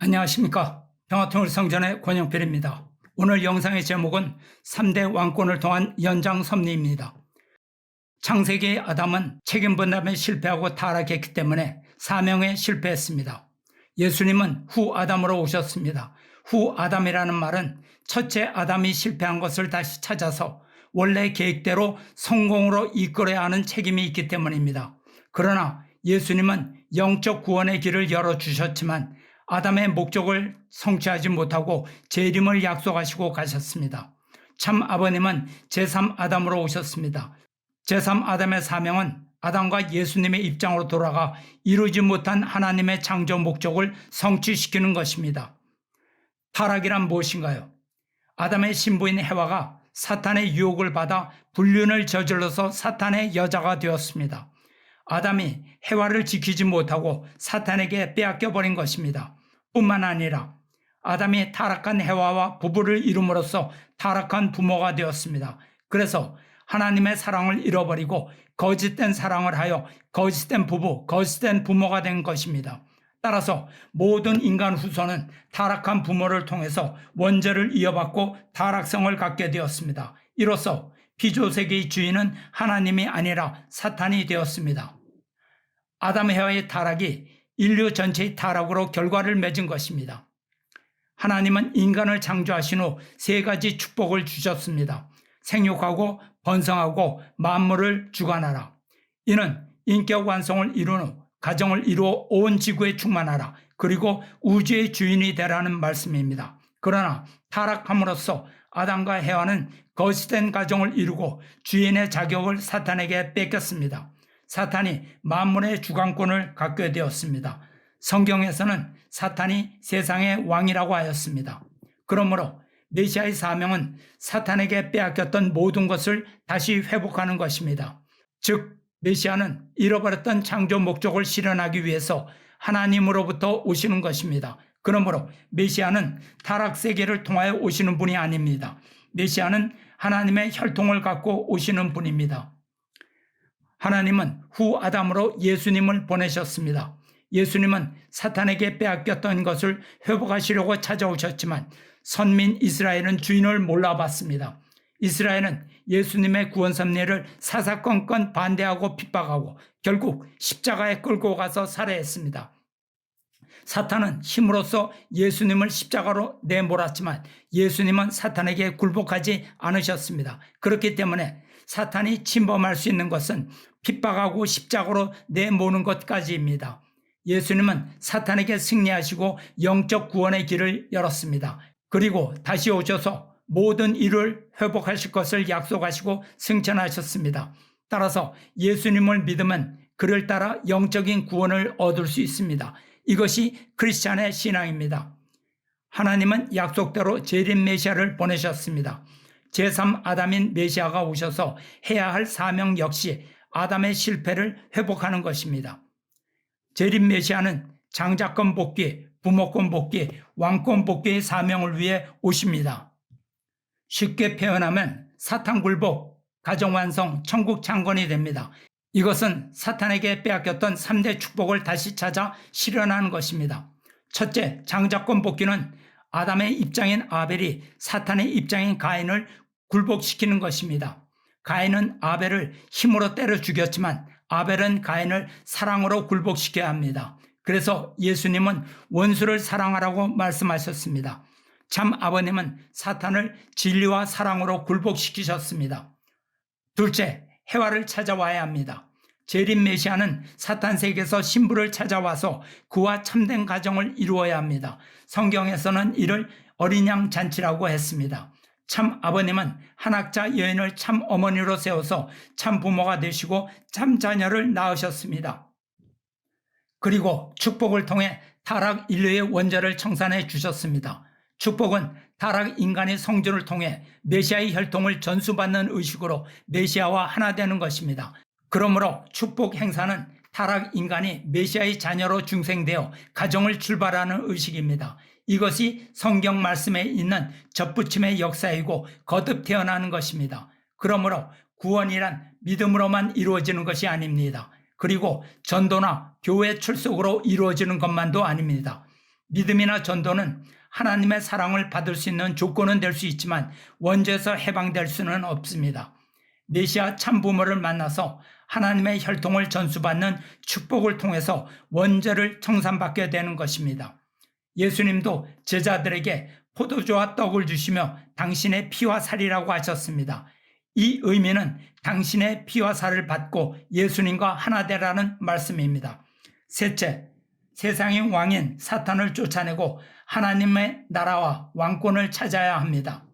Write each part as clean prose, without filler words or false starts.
안녕하십니까. 평화통일 성전의 권영필입니다. 오늘 영상의 제목은 3대 왕권을 통한 연장 섭리입니다. 창세기의 아담은 책임 분담에 실패하고 타락했기 때문에 사명에 실패했습니다. 예수님은 후 아담으로 오셨습니다. 후 아담이라는 말은 첫째 아담이 실패한 것을 다시 찾아서 원래 계획대로 성공으로 이끌어야 하는 책임이 있기 때문입니다. 그러나 예수님은 영적 구원의 길을 열어주셨지만 아담의 목적을 성취하지 못하고 재림을 약속하시고 가셨습니다. 참 아버님은 제3아담으로 오셨습니다. 제3아담의 사명은 아담과 예수님의 입장으로 돌아가 이루지 못한 하나님의 창조 목적을 성취시키는 것입니다. 타락이란 무엇인가요? 아담의 신부인 해와가 사탄의 유혹을 받아 불륜을 저질러서 사탄의 여자가 되었습니다. 아담이 해와를 지키지 못하고 사탄에게 빼앗겨버린 것입니다. 뿐만 아니라 아담이 타락한 해와와 부부를 이룸으로써 타락한 부모가 되었습니다. 그래서 하나님의 사랑을 잃어버리고 거짓된 사랑을 하여 거짓된 부부, 거짓된 부모가 된 것입니다. 따라서 모든 인간 후손은 타락한 부모를 통해서 원죄를 이어받고 타락성을 갖게 되었습니다. 이로써 피조세계의 주인은 하나님이 아니라 사탄이 되었습니다. 아담 해와의 타락이 인류 전체의 타락으로 결과를 맺은 것입니다. 하나님은 인간을 창조하신 후 세 가지 축복을 주셨습니다. 생육하고 번성하고 만물을 주관하라. 이는 인격 완성을 이룬 후 가정을 이루어 온 지구에 충만하라. 그리고 우주의 주인이 되라는 말씀입니다. 그러나 타락함으로써 아담과 해와는 거짓된 가정을 이루고 주인의 자격을 사탄에게 뺏겼습니다. 사탄이 만물의 주관권을 갖게 되었습니다. 성경에서는 사탄이 세상의 왕이라고 하였습니다. 그러므로 메시아의 사명은 사탄에게 빼앗겼던 모든 것을 다시 회복하는 것입니다. 즉 메시아는 잃어버렸던 창조 목적을 실현하기 위해서 하나님으로부터 오시는 것입니다. 그러므로 메시아는 타락 세계를 통하여 오시는 분이 아닙니다. 메시아는 하나님의 혈통을 갖고 오시는 분입니다. 하나님은 후 아담으로 예수님을 보내셨습니다. 예수님은 사탄에게 빼앗겼던 것을 회복하시려고 찾아오셨지만 선민 이스라엘은 주인을 몰라봤습니다. 이스라엘은 예수님의 구원 섭리를 사사건건 반대하고 핍박하고 결국 십자가에 끌고 가서 살해했습니다. 사탄은 힘으로써 예수님을 십자가로 내몰았지만 예수님은 사탄에게 굴복하지 않으셨습니다. 그렇기 때문에 사탄이 침범할 수 있는 것은 핍박하고 십자가로 내모는 것까지입니다. 예수님은 사탄에게 승리하시고 영적 구원의 길을 열었습니다. 그리고 다시 오셔서 모든 일을 회복하실 것을 약속하시고 승천하셨습니다. 따라서 예수님을 믿으면 그를 따라 영적인 구원을 얻을 수 있습니다. 이것이 크리스찬의 신앙입니다. 하나님은 약속대로 재림 메시아를 보내셨습니다. 제3아담인 메시아가 오셔서 해야 할 사명 역시 아담의 실패를 회복하는 것입니다. 재림 메시아는 장자권 복귀, 부모권 복귀, 왕권 복귀의 사명을 위해 오십니다. 쉽게 표현하면 사탄 굴복, 가정 완성, 천국 창건이 됩니다. 이것은 사탄에게 빼앗겼던 3대 축복을 다시 찾아 실현하는 것입니다. 첫째, 장자권 복귀는 아담의 입장인 아벨이 사탄의 입장인 가인을 굴복시키는 것입니다. 가인은 아벨을 힘으로 때려 죽였지만 아벨은 가인을 사랑으로 굴복시켜야 합니다. 그래서 예수님은 원수를 사랑하라고 말씀하셨습니다. 참 아버님은 사탄을 진리와 사랑으로 굴복시키셨습니다. 둘째, 해와를 찾아와야 합니다. 재림 메시아는 사탄 세계에서 신부를 찾아와서 그와 참된 가정을 이루어야 합니다. 성경에서는 이를 어린 양 잔치라고 했습니다. 참 아버님은 한학자 여인을 참 어머니로 세워서 참 부모가 되시고 참 자녀를 낳으셨습니다. 그리고 축복을 통해 타락 인류의 원죄를 청산해 주셨습니다. 축복은 타락 인간의 성전을 통해 메시아의 혈통을 전수받는 의식으로 메시아와 하나 되는 것입니다. 그러므로 축복 행사는 타락 인간이 메시아의 자녀로 중생되어 가정을 출발하는 의식입니다. 이것이 성경 말씀에 있는 접붙임의 역사이고 거듭 태어나는 것입니다. 그러므로 구원이란 믿음으로만 이루어지는 것이 아닙니다. 그리고 전도나 교회 출석으로 이루어지는 것만도 아닙니다. 믿음이나 전도는 하나님의 사랑을 받을 수 있는 조건은 될 수 있지만 원죄에서 해방될 수는 없습니다. 메시아 참부모를 만나서 하나님의 혈통을 전수받는 축복을 통해서 원죄를 청산받게 되는 것입니다. 예수님도 제자들에게 포도주와 떡을 주시며 당신의 피와 살이라고 하셨습니다. 이 의미는 당신의 피와 살을 받고 예수님과 하나 되라는 말씀입니다. 셋째, 세상의 왕인 사탄을 쫓아내고 하나님의 나라와 왕권을 찾아야 합니다.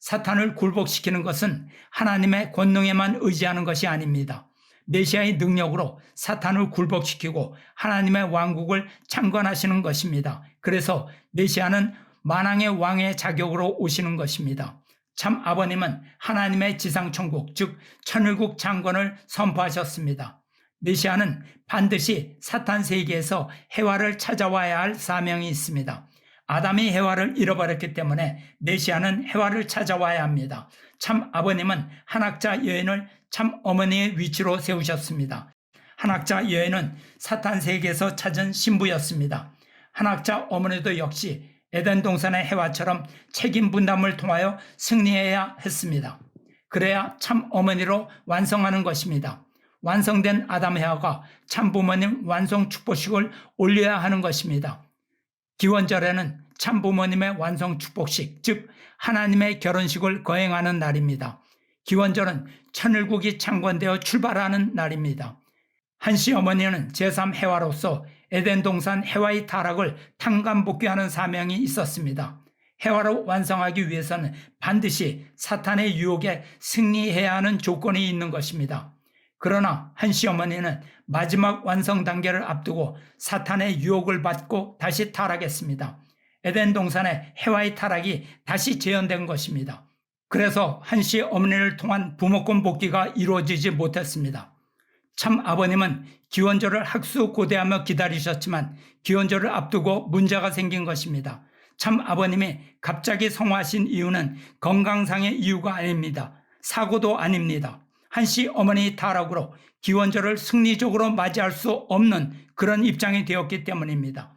사탄을 굴복시키는 것은 하나님의 권능에만 의지하는 것이 아닙니다. 메시아의 능력으로 사탄을 굴복시키고 하나님의 왕국을 창건하시는 것입니다. 그래서 메시아는 만왕의 왕의 자격으로 오시는 것입니다. 참 아버님은 하나님의 지상천국, 즉 천일국 창건을 선포하셨습니다. 메시아는 반드시 사탄 세계에서 해화를 찾아와야 할 사명이 있습니다. 아담이 해화를 잃어버렸기 때문에 메시아는 해화를 찾아와야 합니다. 참 아버님은 한학자 여인을 참 어머니의 위치로 세우셨습니다. 한학자 여인은 사탄 세계에서 찾은 신부였습니다. 한학자 어머니도 역시 에덴 동산의 해화처럼 책임 분담을 통하여 승리해야 했습니다. 그래야 참 어머니로 완성하는 것입니다. 완성된 아담 해화가 참 부모님 완성 축복식을 올려야 하는 것입니다. 기원절에는 참 부모님의 완성 축복식, 즉 하나님의 결혼식을 거행하는 날입니다. 기원절은 천일국이 창건되어 출발하는 날입니다. 한시 어머니는 제3해화로서 에덴 동산 해화의 타락을 탕감복귀하는 사명이 있었습니다. 해화로 완성하기 위해서는 반드시 사탄의 유혹에 승리해야 하는 조건이 있는 것입니다. 그러나 한시 어머니는 마지막 완성 단계를 앞두고 사탄의 유혹을 받고 다시 타락했습니다. 에덴 동산의 해화의 타락이 다시 재현된 것입니다. 그래서 한시 어머니를 통한 부모권 복귀가 이루어지지 못했습니다. 참 아버님은 기원절을 학수고대하며 기다리셨지만 기원절을 앞두고 문제가 생긴 것입니다. 참 아버님이 갑자기 성화하신 이유는 건강상의 이유가 아닙니다. 사고도 아닙니다. 한시 어머니의 타락으로 기원절을 승리적으로 맞이할 수 없는 그런 입장이 되었기 때문입니다.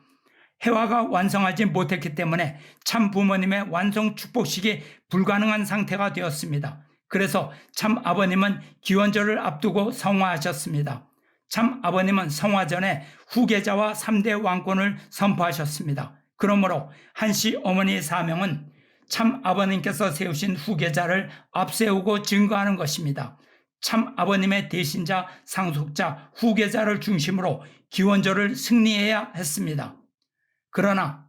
해화가 완성하지 못했기 때문에 참 부모님의 완성 축복식이 불가능한 상태가 되었습니다. 그래서 참 아버님은 기원절을 앞두고 성화하셨습니다. 참 아버님은 성화 전에 후계자와 3대 왕권을 선포하셨습니다. 그러므로 한시 어머니의 사명은 참 아버님께서 세우신 후계자를 앞세우고 증거하는 것입니다. 참 아버님의 대신자, 상속자, 후계자를 중심으로 기원절을 승리해야 했습니다. 그러나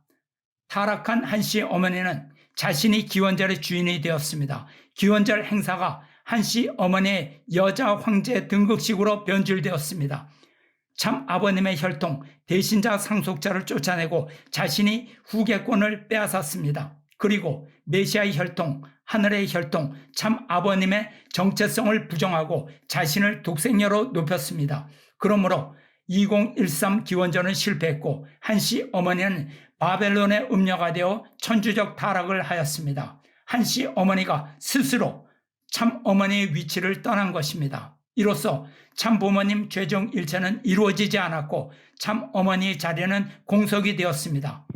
타락한 한시 어머니는 자신이 기원절의 주인이 되었습니다. 기원절 행사가 한시 어머니의 여자 황제 등극식으로 변질되었습니다. 참 아버님의 혈통, 대신자 상속자를 쫓아내고 자신이 후계권을 빼앗았습니다. 그리고 메시아의 혈통, 하늘의 혈통, 참 아버님의 정체성을 부정하고 자신을 독생녀로 높였습니다. 그러므로 2013 기원전은 실패했고 한시 어머니는 바벨론의 음녀가 되어 천주적 타락을 하였습니다. 한시 어머니가 스스로 참 어머니의 위치를 떠난 것입니다. 이로써 참 부모님 최종 일체는 이루어지지 않았고 참 어머니의 자리는 공석이 되었습니다.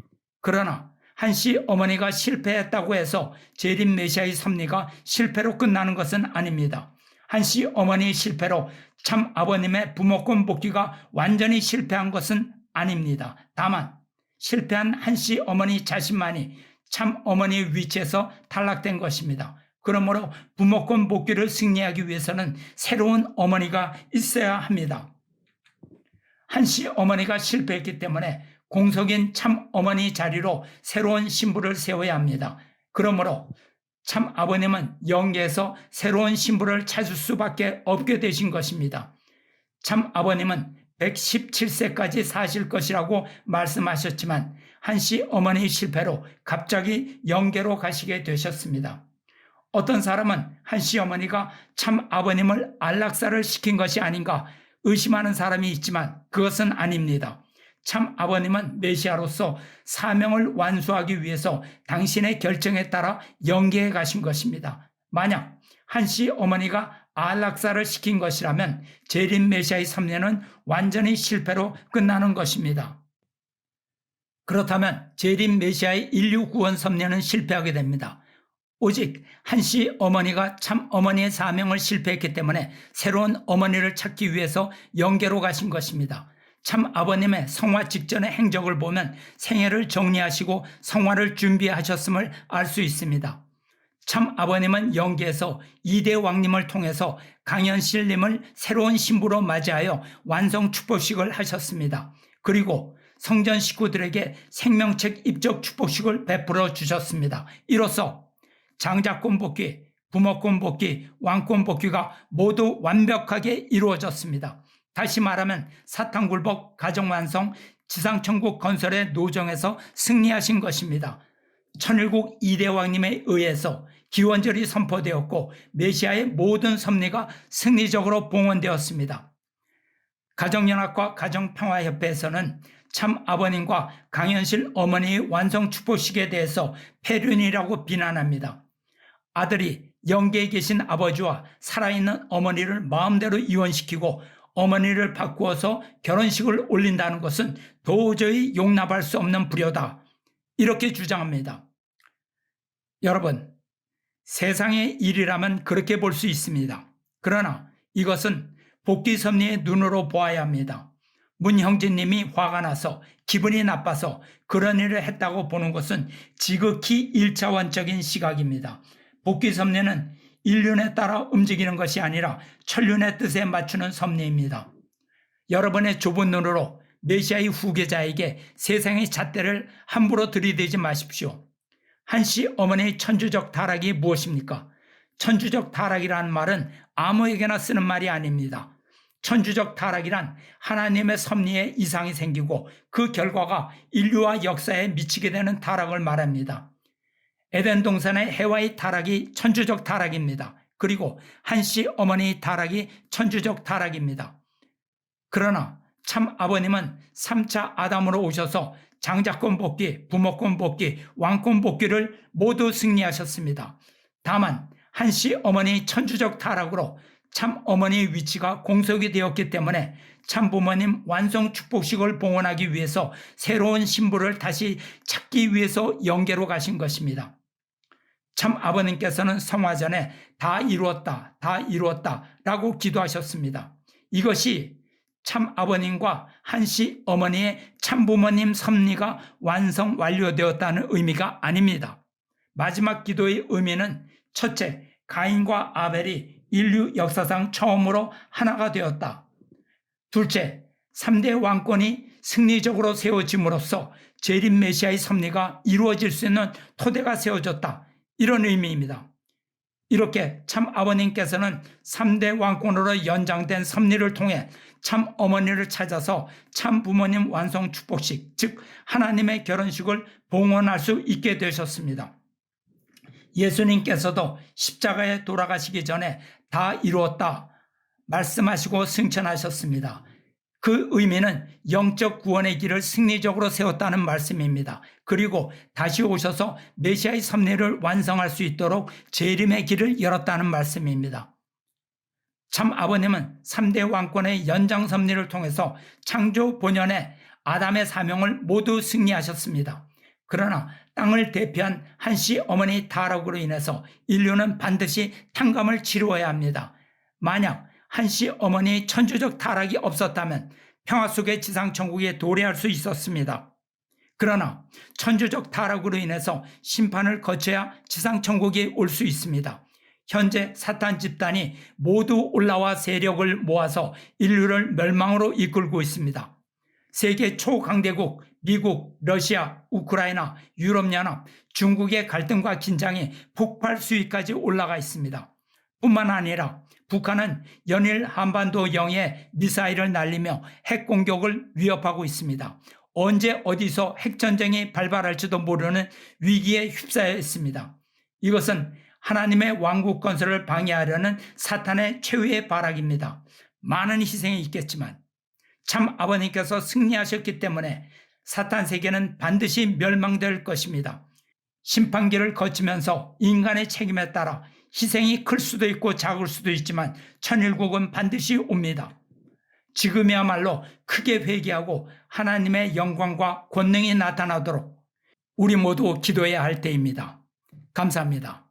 그러나 한시 어머니가 실패했다고 해서 재림 메시아의 섭리가 실패로 끝나는 것은 아닙니다. 한시 어머니의 실패로 참 아버님의 부모권 복귀가 완전히 실패한 것은 아닙니다. 다만 실패한 한시 어머니 자신만이 참 어머니의 위치에서 탈락된 것입니다. 그러므로 부모권 복귀를 승리하기 위해서는 새로운 어머니가 있어야 합니다. 한시 어머니가 실패했기 때문에 공석인 참 어머니 자리로 새로운 신부를 세워야 합니다. 그러므로 참 아버님은 영계에서 새로운 신부를 찾을 수밖에 없게 되신 것입니다. 참 아버님은 117세까지 사실 것이라고 말씀하셨지만 한시 어머니의 실패로 갑자기 영계로 가시게 되셨습니다. 어떤 사람은 한시 어머니가 참 아버님을 안락사를 시킨 것이 아닌가 의심하는 사람이 있지만 그것은 아닙니다. 참 아버님은 메시아로서 사명을 완수하기 위해서 당신의 결정에 따라 영계에 가신 것입니다. 만약 한시 어머니가 안락사를 시킨 것이라면 재림 메시아의 섭리는 완전히 실패로 끝나는 것입니다. 그렇다면 재림 메시아의 인류 구원 섭리는 실패하게 됩니다. 오직 한씨 어머니가 참 어머니의 사명을 실패했기 때문에 새로운 어머니를 찾기 위해서 영계로 가신 것입니다. 참 아버님의 성화 직전의 행적을 보면 생애를 정리하시고 성화를 준비하셨음을 알 수 있습니다. 참 아버님은 영계에서 이대 왕님을 통해서 강현실님을 새로운 신부로 맞이하여 완성 축복식을 하셨습니다. 그리고 성전 식구들에게 생명책 입적 축복식을 베풀어 주셨습니다. 이로써 장자권 복귀, 부모권 복귀, 왕권 복귀가 모두 완벽하게 이루어졌습니다. 다시 말하면 사탄 굴복, 가정 완성, 지상천국 건설의 노정에서 승리하신 것입니다. 천일국 이대왕님에 의해서 기원절이 선포되었고 메시아의 모든 섭리가 승리적으로 봉헌되었습니다. 가정연합과 가정평화협회에서는 참 아버님과 강현실 어머니의 완성 축복식에 대해서 폐륜이라고 비난합니다. 아들이 영계에 계신 아버지와 살아있는 어머니를 마음대로 이혼시키고 어머니를 바꾸어서 결혼식을 올린다는 것은 도저히 용납할 수 없는 불효다. 이렇게 주장합니다. 여러분, 세상의 일이라면 그렇게 볼 수 있습니다. 그러나 이것은 복귀 섭리의 눈으로 보아야 합니다. 문형진님이 화가 나서 기분이 나빠서 그런 일을 했다고 보는 것은 지극히 1차원적인 시각입니다. 복귀 섭리는 인륜에 따라 움직이는 것이 아니라 천륜의 뜻에 맞추는 섭리입니다. 여러분의 좁은 눈으로 메시아의 후계자에게 세상의 잣대를 함부로 들이대지 마십시오. 한씨 어머니의 천주적 타락이 무엇입니까? 천주적 타락이라는 말은 아무에게나 쓰는 말이 아닙니다. 천주적 타락이란 하나님의 섭리에 이상이 생기고 그 결과가 인류와 역사에 미치게 되는 타락을 말합니다. 에덴 동산의 해와의 타락이 천주적 타락입니다. 그리고 한씨 어머니의 타락이 천주적 타락입니다. 그러나 참 아버님은 3차 아담으로 오셔서 장자권 복귀, 부모권 복귀, 왕권 복귀를 모두 승리하셨습니다. 다만 한씨 어머니의 천주적 타락으로 참 어머니의 위치가 공석이 되었기 때문에 참 부모님 완성 축복식을 봉헌하기 위해서 새로운 신부를 다시 찾기 위해서 영계로 가신 것입니다. 참 아버님께서는 성화 전에 다 이루었다, 다 이루었다 라고 기도하셨습니다. 이것이 참 아버님과 한씨 어머니의 참 부모님 섭리가 완성 완료되었다는 의미가 아닙니다. 마지막 기도의 의미는 첫째, 가인과 아벨이 인류 역사상 처음으로 하나가 되었다. 둘째, 3대 왕권이 승리적으로 세워짐으로써 재림 메시아의 섭리가 이루어질 수 있는 토대가 세워졌다. 이런 의미입니다. 이렇게 참 아버님께서는 3대 왕권으로 연장된 섭리를 통해 참 어머니를 찾아서 참 부모님 완성 축복식, 즉 하나님의 결혼식을 봉헌할 수 있게 되셨습니다. 예수님께서도 십자가에 돌아가시기 전에 다 이루었다 말씀하시고 승천하셨습니다. 그 의미는 영적 구원의 길을 승리적으로 세웠다는 말씀입니다. 그리고 다시 오셔서 메시아의 섭리를 완성할 수 있도록 재림의 길을 열었다는 말씀입니다. 참 아버님은 3대 왕권의 연장 섭리를 통해서 창조 본연의 아담의 사명을 모두 승리하셨습니다. 그러나 땅을 대표한 한씨 어머니 타락으로 인해서 인류는 반드시 탕감을 치루어야 합니다. 만약 한씨 어머니의 천주적 타락이 없었다면 평화 속의 지상천국에 도래할 수 있었습니다. 그러나 천주적 타락으로 인해서 심판을 거쳐야 지상천국에 올 수 있습니다. 현재 사탄 집단이 모두 올라와 세력을 모아서 인류를 멸망으로 이끌고 있습니다. 세계 초강대국 미국, 러시아, 우크라이나, 유럽연합, 중국의 갈등과 긴장이 폭발 수위까지 올라가 있습니다. 뿐만 아니라 북한은 연일 한반도 영해에 미사일을 날리며 핵 공격을 위협하고 있습니다. 언제 어디서 핵전쟁이 발발할지도 모르는 위기에 휩싸여 있습니다. 이것은 하나님의 왕국 건설을 방해하려는 사탄의 최후의 발악입니다. 많은 희생이 있겠지만 참 아버님께서 승리하셨기 때문에 사탄 세계는 반드시 멸망될 것입니다. 심판기를 거치면서 인간의 책임에 따라 희생이 클 수도 있고 작을 수도 있지만 천일국은 반드시 옵니다. 지금이야말로 크게 회개하고 하나님의 영광과 권능이 나타나도록 우리 모두 기도해야 할 때입니다. 감사합니다.